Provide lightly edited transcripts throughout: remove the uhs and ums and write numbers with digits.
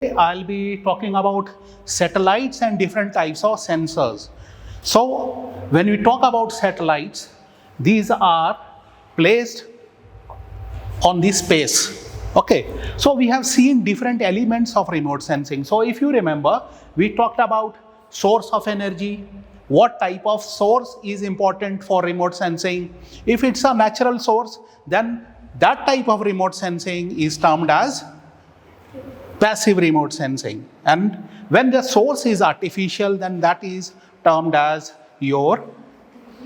I'll be talking about satellites and different types of sensors. So when we talk about satellites, these are placed on the space. Okay, so we have seen different elements of remote sensing. So if you remember, we talked about source of energy, what type of source is important for remote sensing. If it's a natural source, then that type of remote sensing is termed as passive remote sensing. And when the source is artificial, then that is termed as your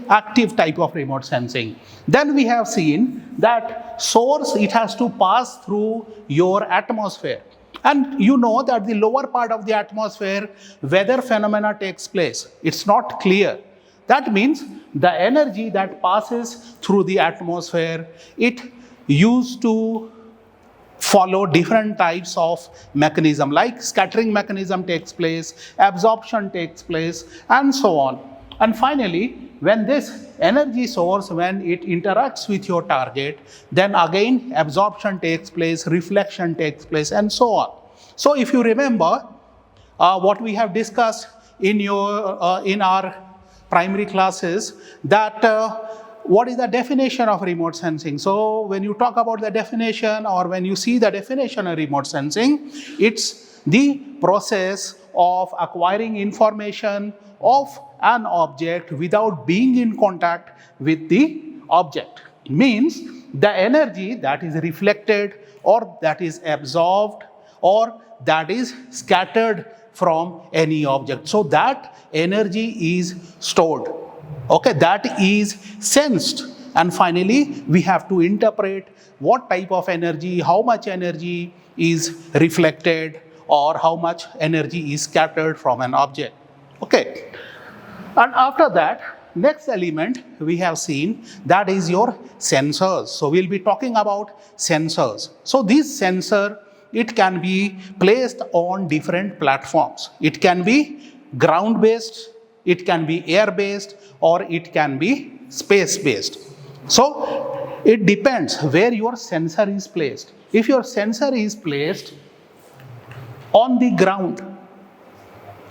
active type of remote sensing. Then we have seen that source, it has to pass through your atmosphere. And you know that the lower part of the atmosphere, weather phenomena takes place. It's not clear. That means the energy that passes through the atmosphere, it used to follow different types of mechanism, like scattering mechanism takes place, absorption takes place, and so on. And finally, when this energy source, when it interacts with your target, then again absorption takes place, reflection takes place, and so on. So if you remember what we have discussed in our primary classes, that what is the definition of remote sensing? So when you talk about the definition, or when you see the definition of remote sensing, it's the process of acquiring information of an object without being in contact with the object. Means the energy that is reflected, or that is absorbed, or that is scattered from any object. So that energy is stored. Okay, that is sensed. And finally, we have to interpret what type of energy, how much energy is reflected, or how much energy is scattered from an object. Okay. And after that, next element we have seen, that is your sensors. So we'll be talking about sensors. So this sensor, it can be placed on different platforms. It can be ground-based, it can be air-based, or it can be space-based. So it depends where your sensor is placed. If your sensor is placed on the ground,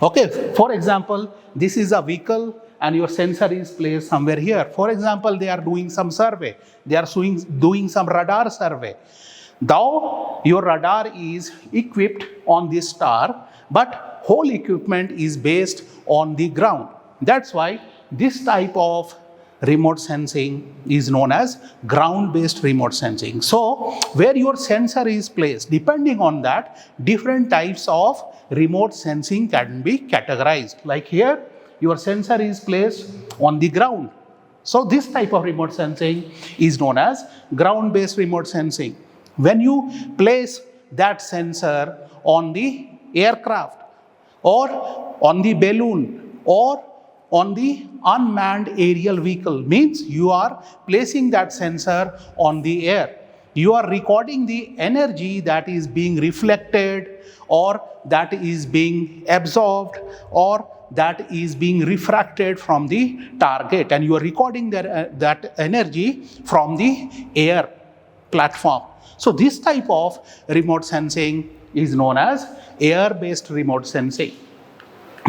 okay, for example, this is a vehicle and your sensor is placed somewhere here. For example, they are doing some survey. They are doing some radar survey. Though your radar is equipped on this star, but whole equipment is based on the ground. That's why this type of remote sensing is known as ground-based remote sensing. So where your sensor is placed, depending on that, different types of remote sensing can be categorized. Like here, your sensor is placed on the ground. So this type of remote sensing is known as ground-based remote sensing. When you place that sensor on the aircraft, or on the balloon, or on the unmanned aerial vehicle, means you are placing that sensor on the air. You are recording the energy that is being reflected, or that is being absorbed, or that is being refracted from the target, and you are recording that energy from the air platform. So this type of remote sensing is known as air-based remote sensing.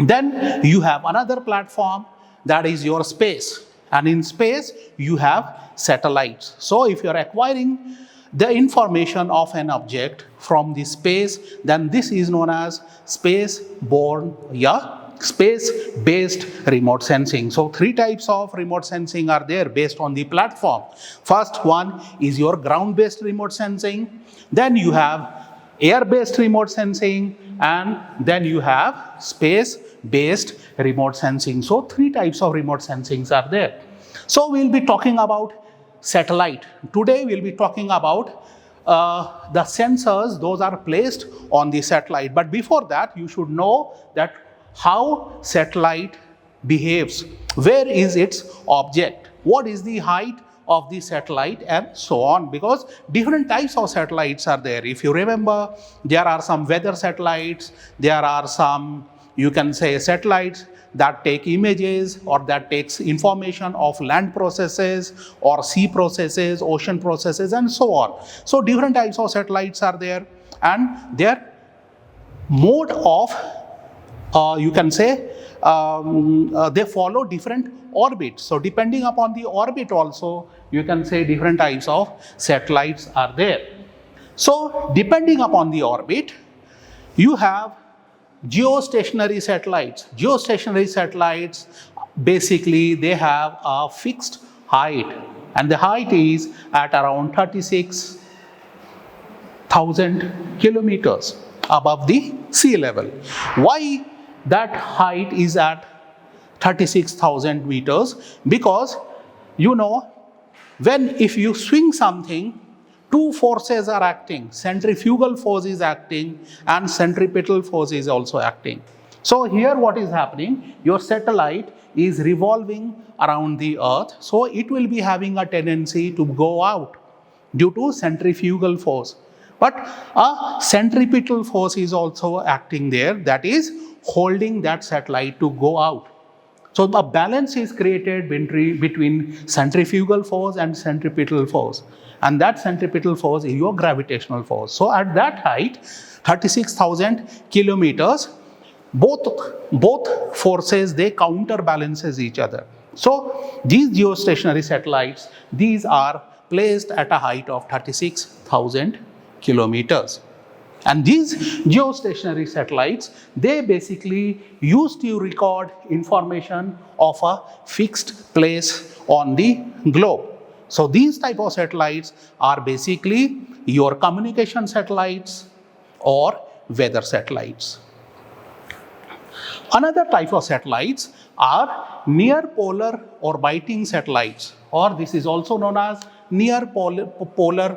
Then you have another platform, that is your space. And in space, you have satellites. So if you are acquiring the information of an object from the space, then this is known as space-based remote sensing. So three types of remote sensing are there based on the platform. First one is your ground-based remote sensing. Then you have air-based remote sensing, and then you have space-based remote sensing. So three types of remote sensings are there. So we'll be talking about satellite. Today we'll be talking about the sensors, those are placed on the satellite. But before that, you should know that how satellite behaves, where is its object, what is the height of the satellite, and so on, because different types of satellites are there. If you remember, there are some weather satellites, there are some, you can say, satellites that take images or that takes information of land processes or sea processes, ocean processes, and so on. So different types of satellites are there, and their mode of, you can say, they follow different orbits. So depending upon the orbit also, you can say different types of satellites are there. So depending upon the orbit, you have geostationary satellites. Geostationary satellites, basically they have a fixed height, and the height is at around 36,000 kilometers above the sea level. Why that height is at 36,000 meters? Because if you swing something, two forces are acting. Centrifugal force is acting and centripetal force is also acting. So here what is happening, your satellite is revolving around the earth, so it will be having a tendency to go out due to centrifugal force. But a centripetal force is also acting there, that is holding that satellite to go out. So a balance is created between centrifugal force and centripetal force. And that centripetal force is your gravitational force. So at that height, 36,000 kilometers, both forces, they counterbalances each other. So these geostationary satellites, these are placed at a height of 36,000 kilometers. And these geostationary satellites, they basically used to record information of a fixed place on the globe. So these type of satellites are basically your communication satellites or weather satellites. Another type of satellites are near polar orbiting satellites, or this is also known as near polar.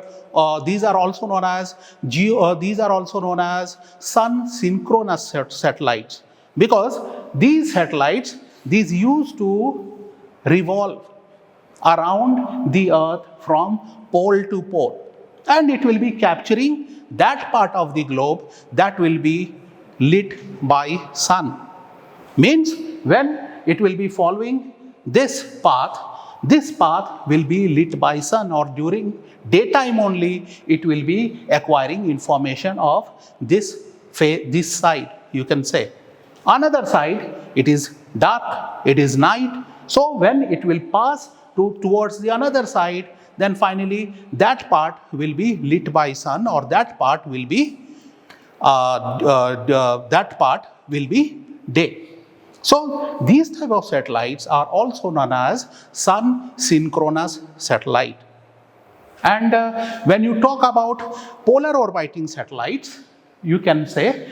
These are also known as sun synchronous satellites, because these satellites, these used to revolve around the earth from pole to pole, and it will be capturing that part of the globe that will be lit by sun. Means when it will be following this path will be lit by sun, or during daytime only it will be acquiring information of this side, you can say. Another side, it is dark, it is night. So when it will pass towards the another side, then finally that part will be lit by sun, or that part will be day. So these type of satellites are also known as sun synchronous satellite. And when you talk about polar orbiting satellites, you can say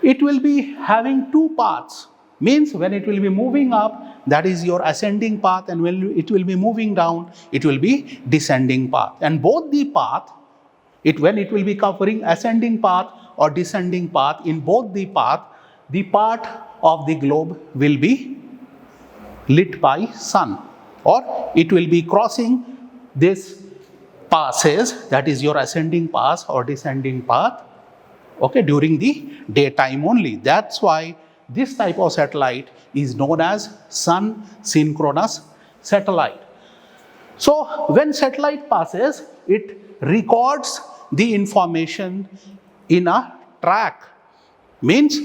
it will be having two paths. Means when it will be moving up, that is your ascending path, and when it will be moving down, it will be descending path. And both the path, when it will be covering ascending path or descending path, in both the path, the part of the globe will be lit by sun, or it will be crossing this passes, that is your ascending path or descending path, okay, during the daytime only. That's why this type of satellite is known as sun synchronous satellite. So when satellite passes, it records the information in a track. Means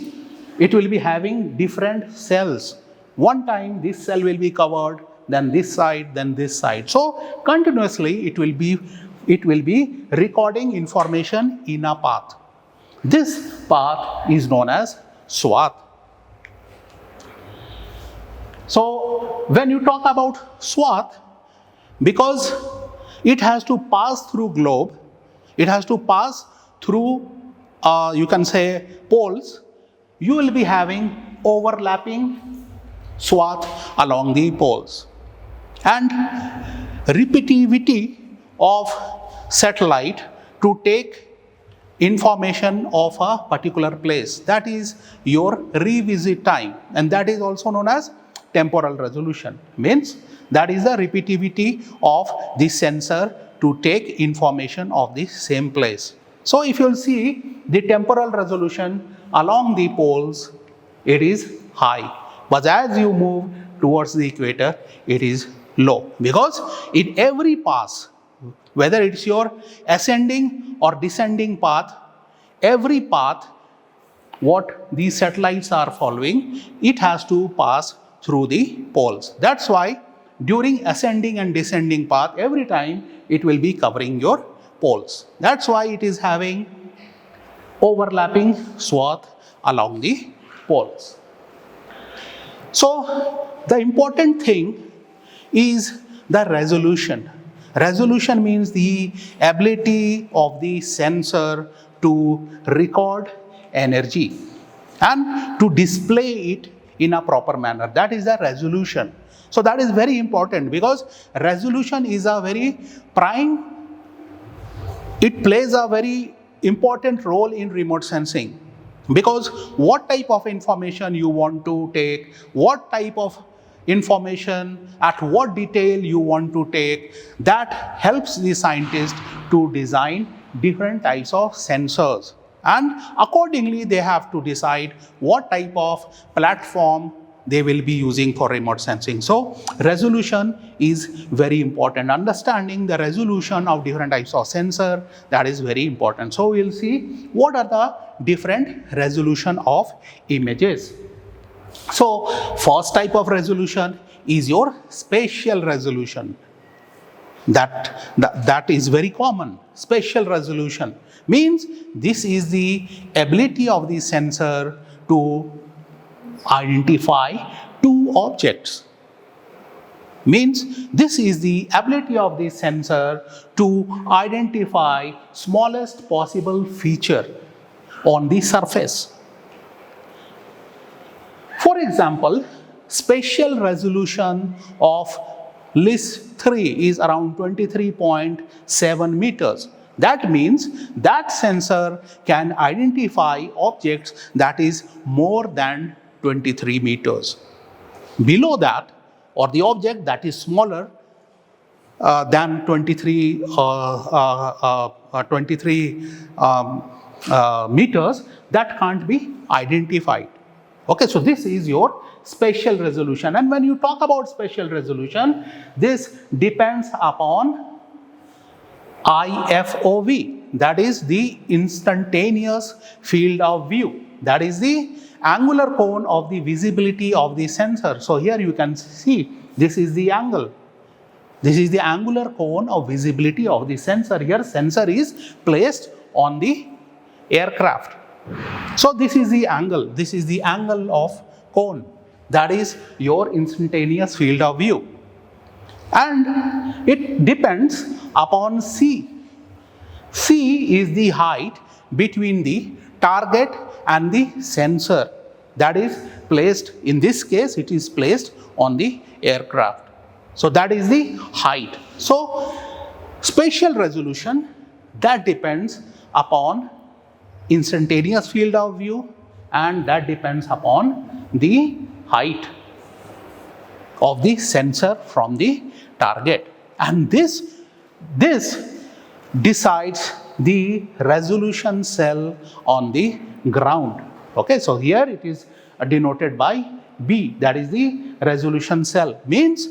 it will be having different cells. One time this cell will be covered, then this side, then this side. So continuously it will be recording information in a path. This path is known as swath. So when you talk about swath, because it has to pass through globe, it has to pass through you can say poles, you will be having overlapping swath along the poles. And repeativity of satellite to take information of a particular place, that is your revisit time, and that is also known as temporal resolution. Means that is the repeativity of the sensor to take information of the same place. So if you will see the temporal resolution along the poles, it is high, but as you move towards the equator, it is low, because in every pass, whether it's your ascending or descending path, every path what these satellites are following, it has to pass through the poles. That's why during ascending and descending path, every time it will be covering your poles. That's why it is having overlapping swath along the poles. So the important thing is the resolution. Resolution means the ability of the sensor to record energy and to display it in a proper manner. That is the resolution. So that is very important, because resolution is a very prime, it plays a very important role in remote sensing, because what type of information you want to take, what type of information, at what detail you want to take, that helps the scientist to design different types of sensors. And accordingly, they have to decide what type of platform they will be using for remote sensing. So resolution is very important. Understanding the resolution of different types of sensor, that is very important. So we'll see what are the different resolution of images. So first type of resolution is your spatial resolution. That is very common. Spatial resolution means this is the ability of the sensor to identify two objects. Means this is the ability of the sensor to identify smallest possible feature on the surface. For example, spatial resolution of LIS-3 is around 23.7 meters. That means that sensor can identify objects that is more than 23 meters. Below that, or the object that is smaller than 23 meters, that can't be identified. Okay, so this is your spatial resolution. And when you talk about spatial resolution, this depends upon IFOV, that is the instantaneous field of view. That is the angular cone of the visibility of the sensor. So here you can see this is the angle. This is the angular cone of visibility of the sensor. Here sensor is placed on the aircraft. So this is the angle. This is the angle of cone. That is your instantaneous field of view. And it depends upon C. C is the height between the target and the sensor. That is placed, in this case, it is placed on the aircraft. So that is the height. So spatial resolution, that depends upon instantaneous field of view, and that depends upon the height of the sensor from the target. And this decides the resolution cell on the ground. Okay, so here it is denoted by B, that is the resolution cell. Means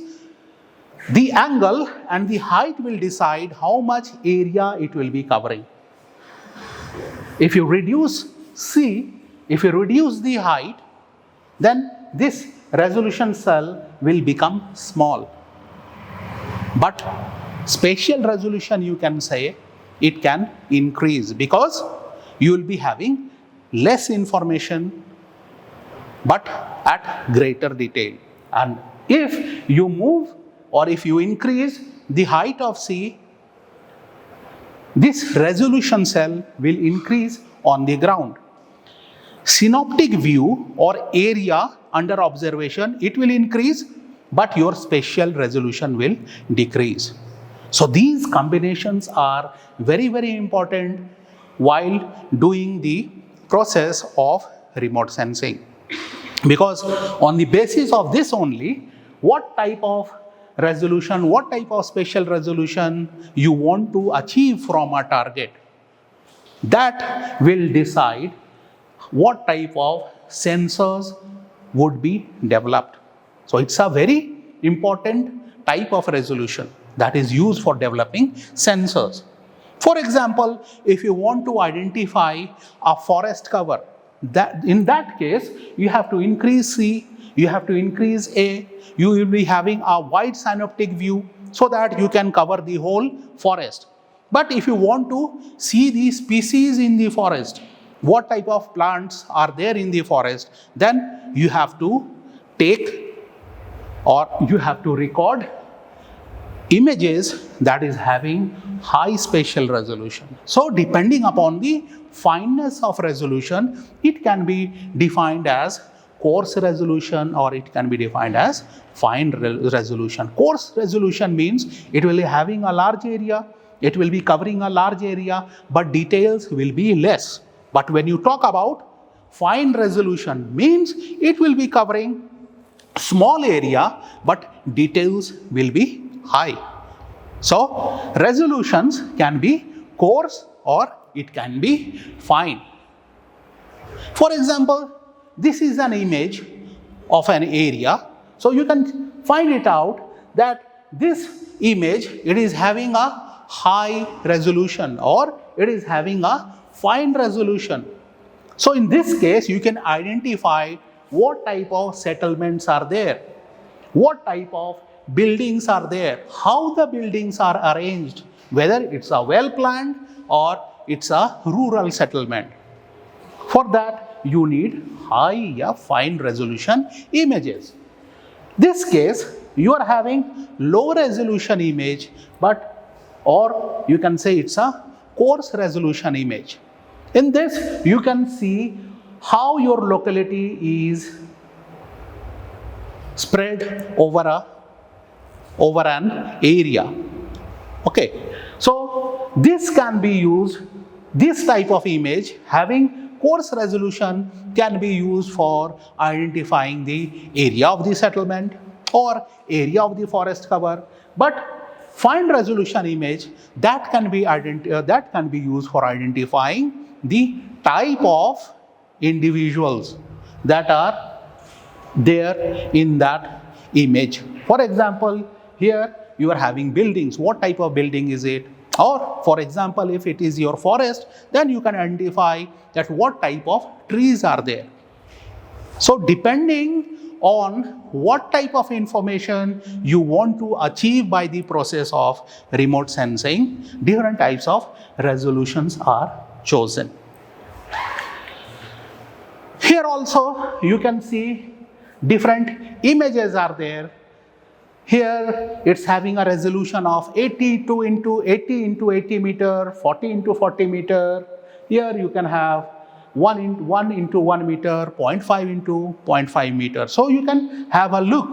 the angle and the height will decide how much area it will be covering. If you reduce C, if you reduce the height, then this resolution cell will become small. But spatial resolution, you can say, it can increase, because you will be having less information but at greater detail. And if you move or if you increase the height of C, this resolution cell will increase on the ground. Synoptic view or area under observation, it will increase, but your spatial resolution will decrease. So these combinations are very, very important while doing the process of remote sensing. Because on the basis of this only, what type of resolution, what type of spatial resolution you want to achieve from a target, that will decide what type of sensors would be developed. So it's a very important type of resolution that is used for developing sensors. For example, if you want to identify a forest cover, that in that case, you have to increase C, you have to increase A, you will be having a wide synoptic view so that you can cover the whole forest. But if you want to see the species in the forest, what type of plants are there in the forest, then you have to take or you have to record images that is having high spatial resolution. So depending upon the fineness of resolution, it can be defined as coarse resolution or it can be defined as fine resolution. Coarse resolution means it will be having a large area, it will be covering a large area, but details will be less. But when you talk about fine resolution, means it will be covering small area, but details will be high. So resolutions can be coarse or it can be fine. For example, this is an image of an area. So you can find it out that this image, it is having a high resolution or it is having a fine resolution. So in this case, you can identify what type of settlements are there, what type of buildings are there, how the buildings are arranged, whether it's a well planned or it's a rural settlement. For that, you need high, fine resolution images. This case, you are having low resolution image, or you can say it's a coarse resolution image. In this, you can see how your locality is spread over an area. Okay, so this can be used, this type of image having coarse resolution can be used for identifying the area of the settlement or area of the forest cover. But fine resolution image that can be used for identifying the type of individuals that are there in that image. For example, here you are having buildings. What type of building is it? Or for example, if it is your forest, then you can identify that what type of trees are there. So depending on what type of information you want to achieve by the process of remote sensing, different types of resolutions are chosen. Here also you can see different images are there. Here it's having a resolution of 82 into 80 into 80 meter, 40 into 40 meter. Here you can have 1 into 1 meter, 0.5 into 0.5 meter. So you can have a look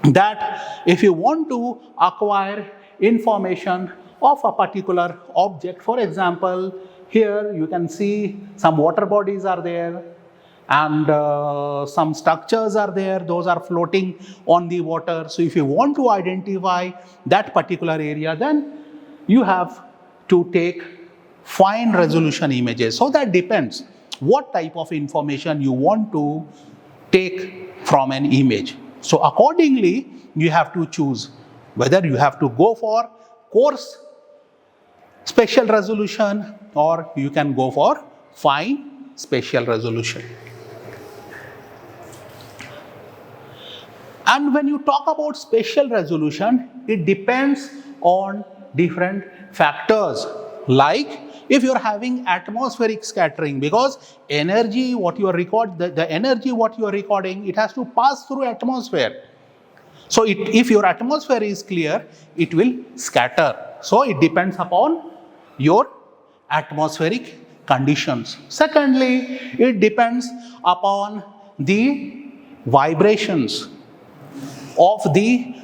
that if you want to acquire information of a particular object, for example, here you can see some water bodies are there and some structures are there, those are floating on the water. So if you want to identify that particular area, then you have to take fine resolution images. So that depends what type of information you want to take from an image. So accordingly, you have to choose whether you have to go for coarse spatial resolution or you can go for fine spatial resolution. And when you talk about spatial resolution, it depends on different factors, like if you're having atmospheric scattering, because energy what you are the energy what you are recording, it has to pass through atmosphere. So if your atmosphere is clear, it will scatter. So it depends upon your atmospheric conditions. Secondly, it depends upon the vibrations of the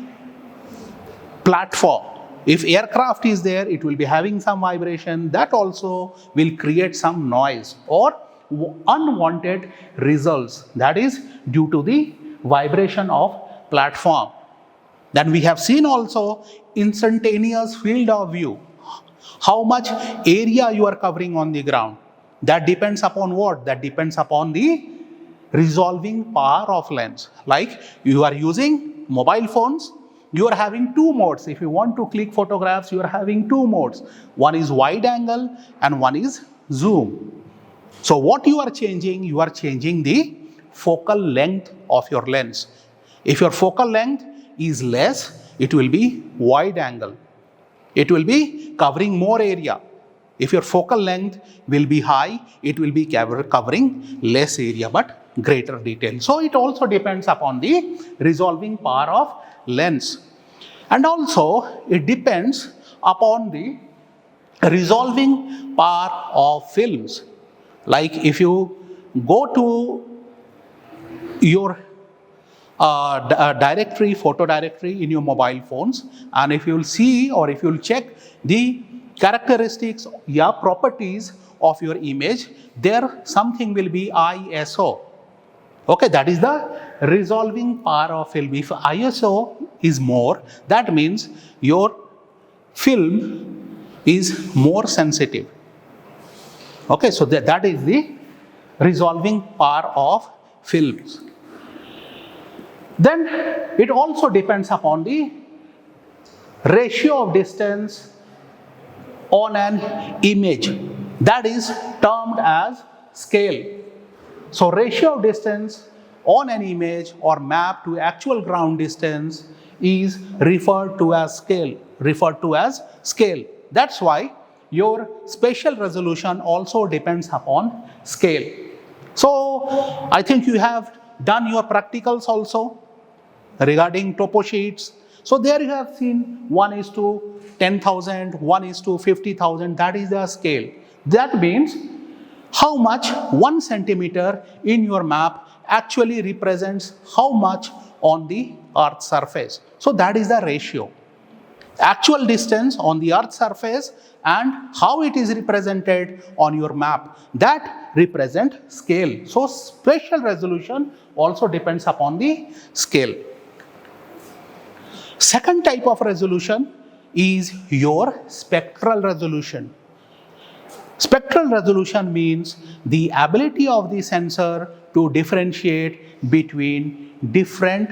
platform. If aircraft is there, it will be having some vibration. That also will create some noise or unwanted results. That is due to the vibration of platform. Then we have seen also instantaneous field of view. How much area you are covering on the ground. That depends upon what? That depends upon the resolving power of lens. Like you are using mobile phones, you are having two modes. If you want to click photographs, you are having two modes. One is wide angle and one is zoom. So what you are changing? You are changing the focal length of your lens. If your focal length is less, it will be wide angle. It will be covering more area. If your focal length will be high, it will be covering less area but greater detail. So it also depends upon the resolving power of lens. And also it depends upon the resolving power of films. Like if you go to your directory, photo directory in your mobile phones, and if you will see or if you will check the characteristics, properties of your image, there something will be ISO. Okay, that is the resolving power of film. If ISO is more, that means your film is more sensitive. Okay, so that is the resolving power of films. Then it also depends upon the ratio of distance on an image, that is termed as scale. So ratio of distance on an image or map to actual ground distance is referred to as scale. That's why your spatial resolution also depends upon scale. So I think you have done your practicals also regarding topo sheets. So there you have seen 1:10,000, 1:50,000, that is the scale. That means how much 1 centimeter in your map actually represents how much on the earth's surface. So that is the ratio. Actual distance on the earth's surface and how it is represented on your map, that represent scale. So spatial resolution also depends upon the scale. Second type of resolution is your spectral resolution. Spectral resolution means the ability of the sensor to differentiate between different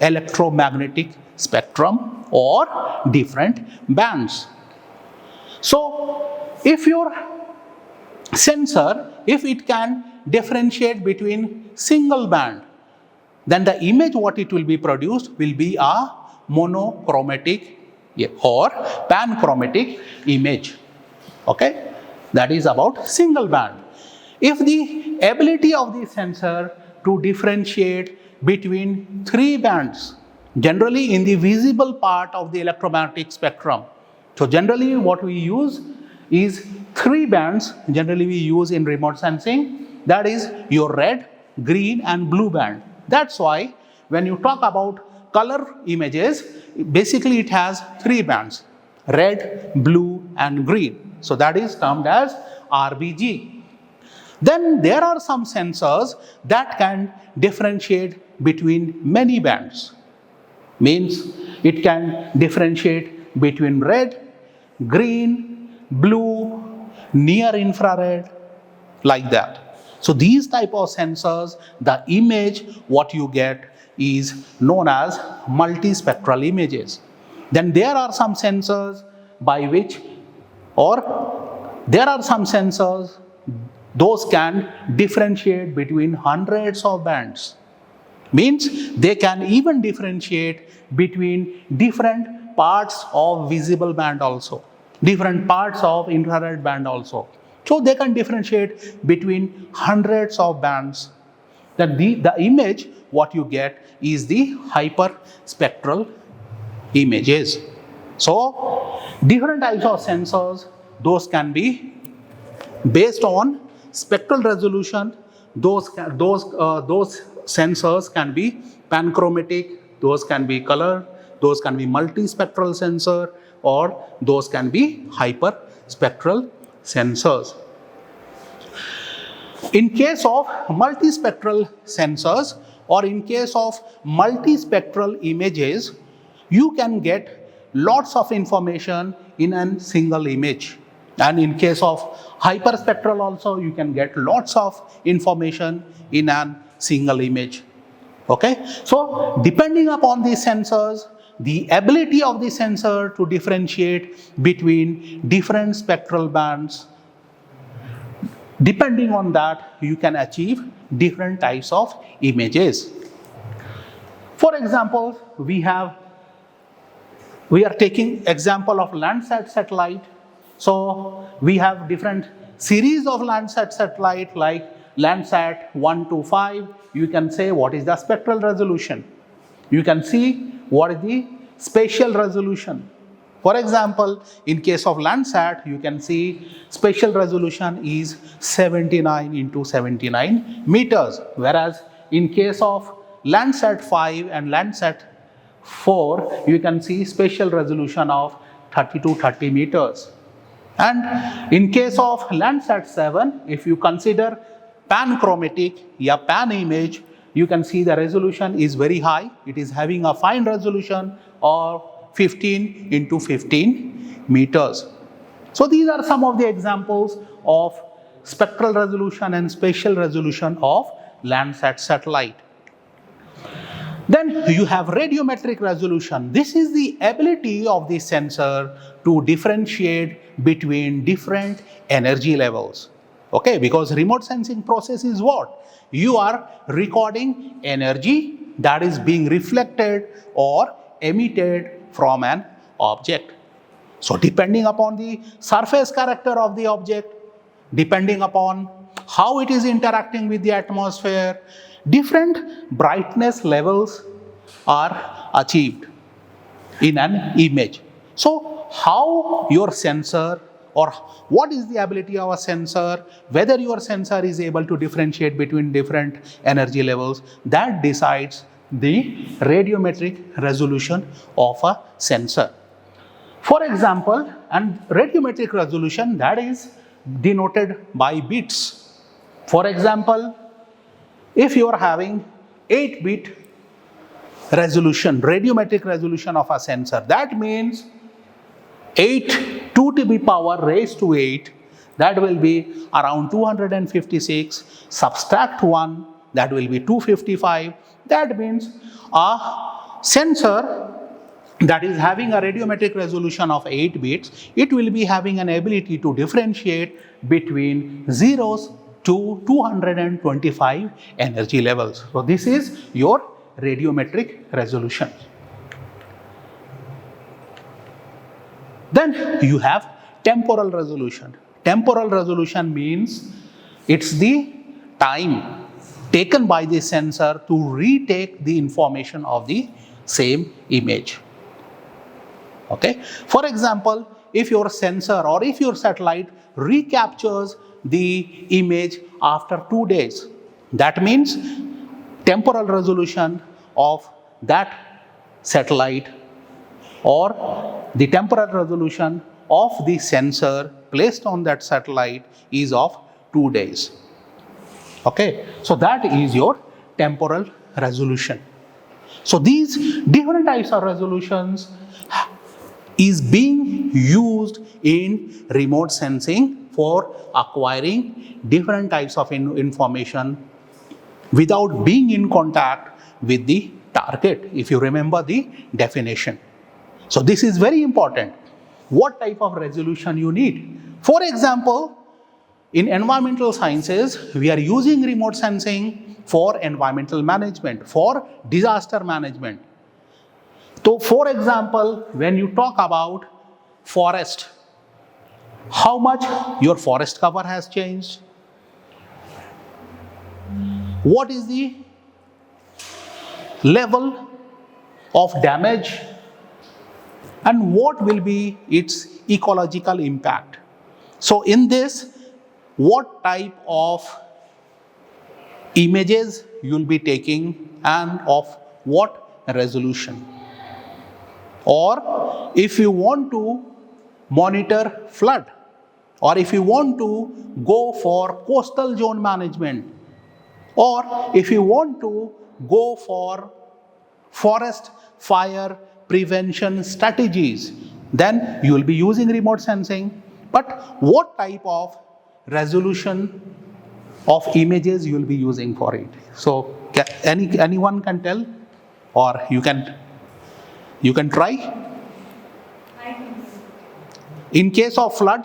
electromagnetic spectrum or different bands. So if your sensor, if it can differentiate between single band, then the image what it will be produced will be a monochromatic or panchromatic image. Okay, that is about single band. If the ability of the sensor to differentiate between 3 bands, generally in the visible part of the electromagnetic spectrum, so generally what we use is 3 bands, generally we use in remote sensing, that is your red, green and blue band. That's why when you talk about color images, basically it has 3 bands, red, blue and green. So that is termed as RBG. Then there are some sensors that can differentiate between many bands. Means it can differentiate between red, green, blue, near infrared, like that. So these type of sensors, the image what you get is known as multispectral images. Then there are some sensors by which, or there are some sensors, those can differentiate between hundreds of bands. Means they can even differentiate between different parts of visible band also, different parts of infrared band also. So they can differentiate between hundreds of bands. That the image what you get is the hyperspectral images. So different types of sensors, those can be based on spectral resolution. Those sensors can be panchromatic, those can be color, those can be multispectral sensor, or those can be hyperspectral sensors. In case of multispectral sensors or in case of multispectral images, you can get lots of information in a single image. And in case of hyperspectral also, you can get lots of information in a single image. Okay, so depending upon these sensors, the ability of the sensor to differentiate between different spectral bands, Depending on that, you can achieve different types of images. For example, we are taking example of Landsat satellite. So we have different series of Landsat satellite like Landsat 1 to 5. You can say what is the spectral resolution. You can see what is the spatial resolution. For example, in case of Landsat, you can see spatial resolution is 79 into 79 meters, whereas in case of Landsat 5 and Landsat 4, you can see spatial resolution of 30 to 30 meters. And in case of Landsat 7, if you consider panchromatic, pan image, you can see the resolution is very high. It is having a fine resolution of 15 into 15 meters. So these are some of the examples of spectral resolution and spatial resolution of Landsat satellite. Then you have radiometric resolution. This is the ability of the sensor to differentiate between different energy levels. Okay, because remote sensing process is what? You are recording energy that is being reflected or emitted from an object. So depending upon the surface character of the object, depending upon how it is interacting with the atmosphere, different brightness levels are achieved in an image. So how your sensor, or what is the ability of a sensor, whether your sensor is able to differentiate between different energy levels, that decides the radiometric resolution of a sensor. For example, and radiometric resolution, that is denoted by bits. For example, if you are having 8-bit resolution, radiometric resolution of a sensor, that means 8 2 to the power raised to 8, that will be around 256, subtract 1, that will be 255. That means a sensor that is having a radiometric resolution of 8 bits, it will be having an ability to differentiate between zeros to 225 energy levels. So this is your radiometric resolution. Then you have temporal resolution. Temporal resolution means it's the time taken by the sensor to retake the information of the same image. Okay. For example, if your sensor or if your satellite recaptures the image after 2 days, that means temporal resolution of that satellite or the temporal resolution of the sensor placed on that satellite is of 2 days. Okay, so that is your temporal resolution. So these different types of resolutions is being used in remote sensing for acquiring different types of information without being in contact with the target, if you remember the definition. So this is very important. What type of resolution you need? For example, in environmental sciences, we are using remote sensing for environmental management, for disaster management. So for example, when you talk about forest, how much your forest cover has changed? What is the level of damage? And what will be its ecological impact? So in this, what type of images you'll be taking and of what resolution? Or if you want to monitor flood, or if you want to go for coastal zone management, or if you want to go for forest fire prevention strategies, then you will be using remote sensing. But what type of resolution of images you will be using for it? So anyone can tell, or you can try. In case of flood,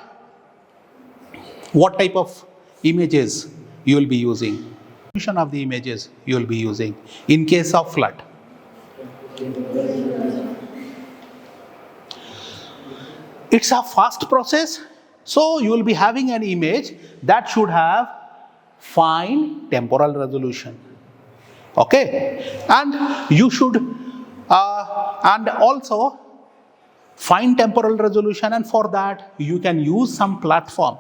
what type of images you will be using. Resolution of the images you will be using in case of flood. It's a fast process, so you will be having an image that should have fine temporal resolution. Okay, and you should, and also fine temporal resolution, and for that you can use some platform,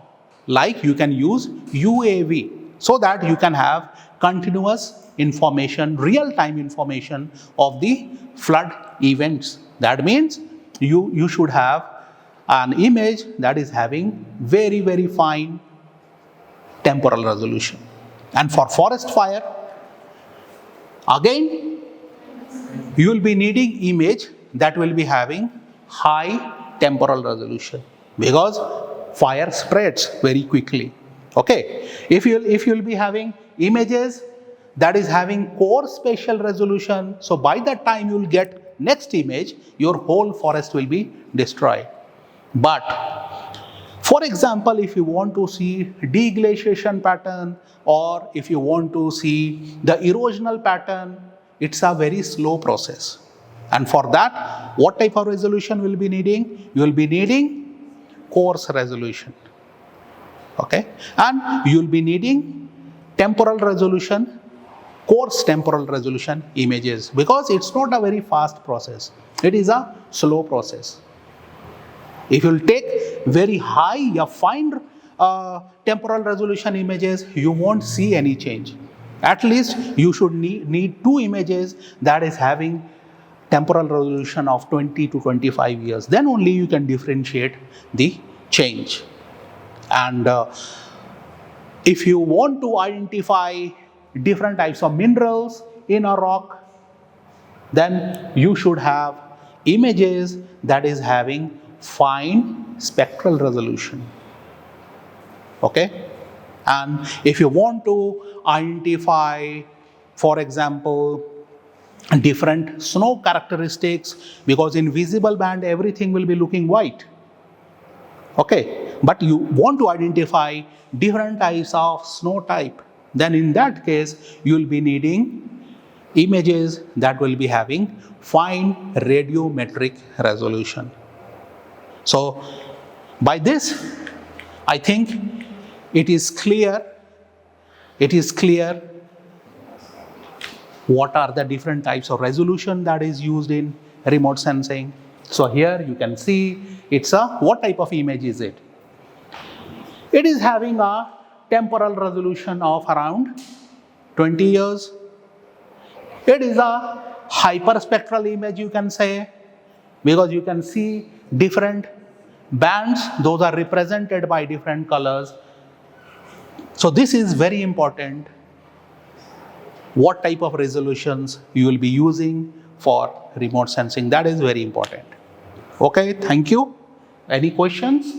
like you can use UAV, so that you can have continuous information, real-time information of the flood events. That means you should have an image that is having very fine temporal resolution. And for forest fire, again you will be needing image that will be having high temporal resolution, because fire spreads very quickly. Okay, if you'll be having images that is having coarse spatial resolution, so by that time you'll get next image, your whole forest will be destroyed. But for example, if you want to see deglaciation pattern, or if you want to see the erosional pattern, it's a very slow process. And for that, what type of resolution will be needing? You will be needing coarse resolution. Okay, and you will be needing temporal resolution, coarse temporal resolution images, because it's not a very fast process. It is a slow process. If you will take very high, fine temporal resolution images, you won't see any change. At least you should need 2 images that is having temporal resolution of 20 to 25 years. Then only you can differentiate the change. And if you want to identify different types of minerals in a rock, then you should have images that is having fine spectral resolution. Okay, and if you want to identify, for example, different snow characteristics, because in visible band everything will be looking white. Okay, but you want to identify different types of snow type, then in that case you will be needing images that will be having fine radiometric resolution. So by this, I think it is clear what are the different types of resolution that is used in remote sensing. So here you can see it's what type of image is it? It is having a temporal resolution of around 20 years. It is a hyperspectral image, you can say, because you can see different bands, those are represented by different colors. So this is very important, what type of resolutions you will be using for remote sensing. That is very important. Okay, thank you. Any questions?